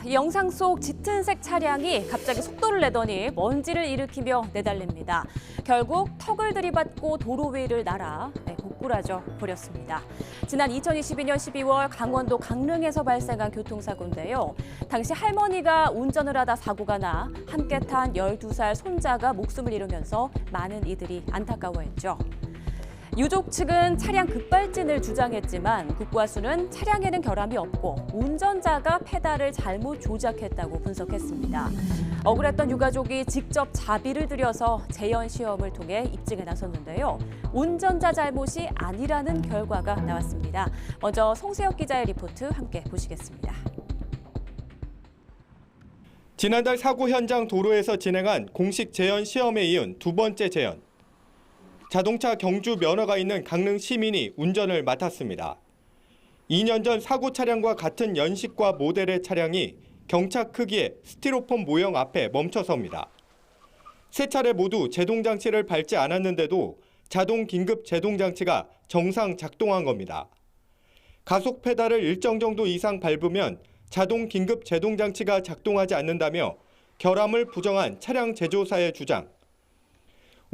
이 영상 속 짙은색 차량이 갑자기 속도를 내더니 먼지를 일으키며 내달립니다. 결국 턱을 들이받고 도로 위를 날아 고꾸라져 버렸습니다. 지난 2022년 12월 강원도 강릉에서 발생한 교통사고인데요. 당시 할머니가 운전을 하다 사고가 나 함께 탄 12살 손자가 목숨을 잃으면서 많은 이들이 안타까워했죠. 유족 측은 차량 급발진을 주장했지만 국과수는 차량에는 결함이 없고 운전자가 페달을 잘못 조작했다고 분석했습니다. 억울했던 유가족이 직접 자비를 들여서 재연 시험을 통해 입증에 나섰는데요. 운전자 잘못이 아니라는 결과가 나왔습니다. 먼저 송세혁 기자의 리포트 함께 보시겠습니다. 지난달 사고 현장 도로에서 진행한 공식 재연 시험에 이은 두 번째 재연. 자동차 경주 면허가 있는 강릉 시민이 운전을 맡았습니다. 2년 전 사고 차량과 같은 연식과 모델의 차량이 경차 크기의 스티로폼 모형 앞에 멈춰섭니다. 세 차례 모두 제동장치를 밟지 않았는데도 자동 긴급 제동장치가 정상 작동한 겁니다. 가속 페달을 일정 정도 이상 밟으면 자동 긴급 제동장치가 작동하지 않는다며 결함을 부정한 차량 제조사의 주장.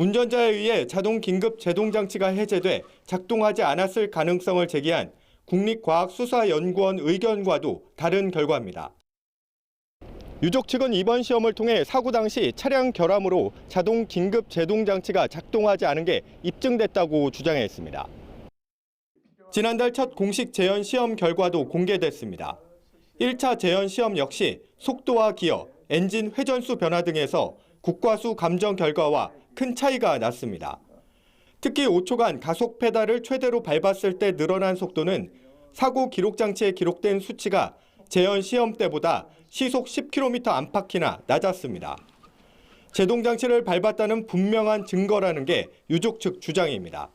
운전자에 의해 자동 긴급 제동장치가 해제돼 작동하지 않았을 가능성을 제기한 국립과학수사연구원 의견과도 다른 결과입니다. 유족 측은 이번 시험을 통해 사고 당시 차량 결함으로 자동 긴급 제동장치가 작동하지 않은 게 입증됐다고 주장했습니다. 지난달 첫 공식 재연 시험 결과도 공개됐습니다. 1차 재연 시험 역시 속도와 기어, 엔진 회전수 변화 등에서 국과수 감정 결과와 큰 차이가 났습니다. 특히 5초간 가속 페달을 최대로 밟았을 때 늘어난 속도는 사고 기록 장치에 기록된 수치가 재연 시험 때보다 시속 10km 안팎이나 낮았습니다. 제동 장치를 밟았다는 분명한 증거라는 게 유족 측 주장입니다.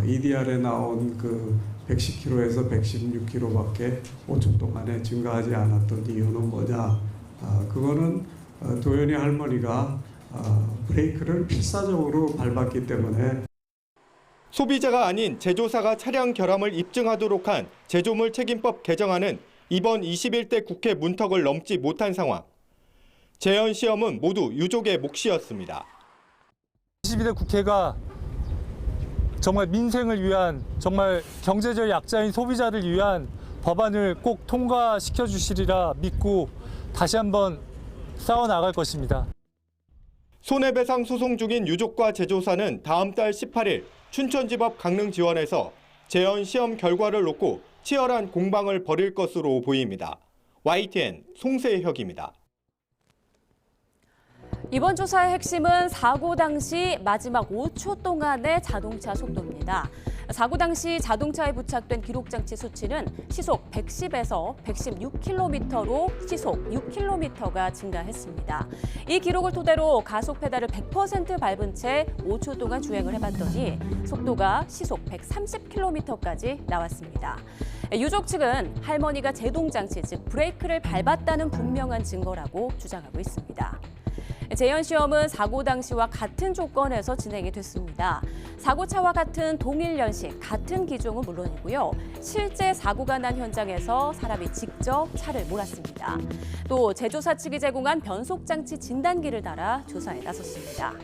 EDR에 나온 110km에서 116km밖에 5초 동안에 증가하지 않았던 이유는 뭐냐? 그거는 도연이 할머니가 브레이크를 필사적으로 밟았기 때문에. 소비자가 아닌 제조사가 차량 결함을 입증하도록 한 제조물 책임법 개정안은 이번 21대 국회 문턱을 넘지 못한 상황. 재연 시험은 모두 유족의 몫이었습니다. 22대 국회가 정말 민생을 위한, 정말 경제적 약자인 소비자를 위한 법안을 꼭 통과시켜 주시리라 믿고 다시 한번 싸워 나갈 것입니다. 손해배상 소송 중인 유족과 제조사는 다음 달 18일 춘천지법 강릉지원에서 재연 시험 결과를 놓고 치열한 공방을 벌일 것으로 보입니다. YTN 송세혁입니다. 이번 조사의 핵심은 사고 당시 마지막 5초 동안의 자동차 속도입니다. 사고 당시 자동차에 부착된 기록장치 수치는 시속 110에서 116km로 시속 6km가 증가했습니다. 이 기록을 토대로 가속 페달을 100% 밟은 채 5초 동안 주행을 해봤더니 속도가 시속 130km까지 나왔습니다. 유족 측은 할머니가 제동장치, 즉 브레이크를 밟았다는 분명한 증거라고 주장하고 있습니다. 재연 시험은 사고 당시와 같은 조건에서 진행이 됐습니다. 사고차와 같은 동일 연식, 같은 기종은 물론이고요. 실제 사고가 난 현장에서 사람이 직접 차를 몰았습니다. 또 제조사 측이 제공한 변속장치 진단기를 달아 조사에 나섰습니다.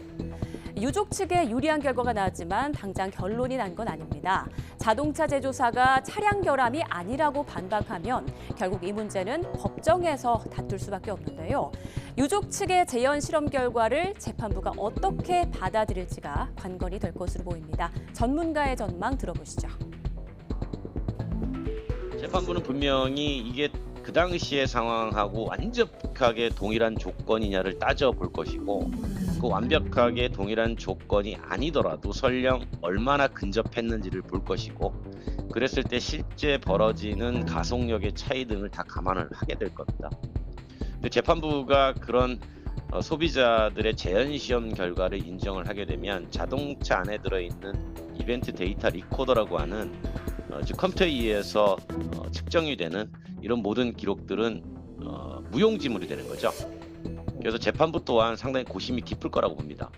유족 측에 유리한 결과가 나왔지만 당장 결론이 난 건 아닙니다. 자동차 제조사가 차량 결함이 아니라고 반박하면 결국 이 문제는 법정에서 다툴 수밖에 없는데요. 유족 측의 재연 실험 결과를 재판부가 어떻게 받아들일지가 관건이 될 것으로 보입니다. 전문가의 전망 들어보시죠. 재판부는 분명히 이게 그 당시의 상황하고 완벽하게 동일한 조건이냐를 따져볼 것이고, 그 완벽하게 동일한 조건이 아니더라도 설령 얼마나 근접했는지를 볼 것이고, 그랬을 때 실제 벌어지는 가속력의 차이 등을 다 감안을 하게 될 겁니다. 근데 재판부가 그런 소비자들의 재연 시험 결과를 인정을 하게 되면 자동차 안에 들어있는 이벤트 데이터 리코더라고 하는 즉 컴퓨터에 의해서 측정이 되는 이런 모든 기록들은 무용지물이 되는 거죠. 그래서 재판부 또한 상당히 고심이 깊을 거라고 봅니다.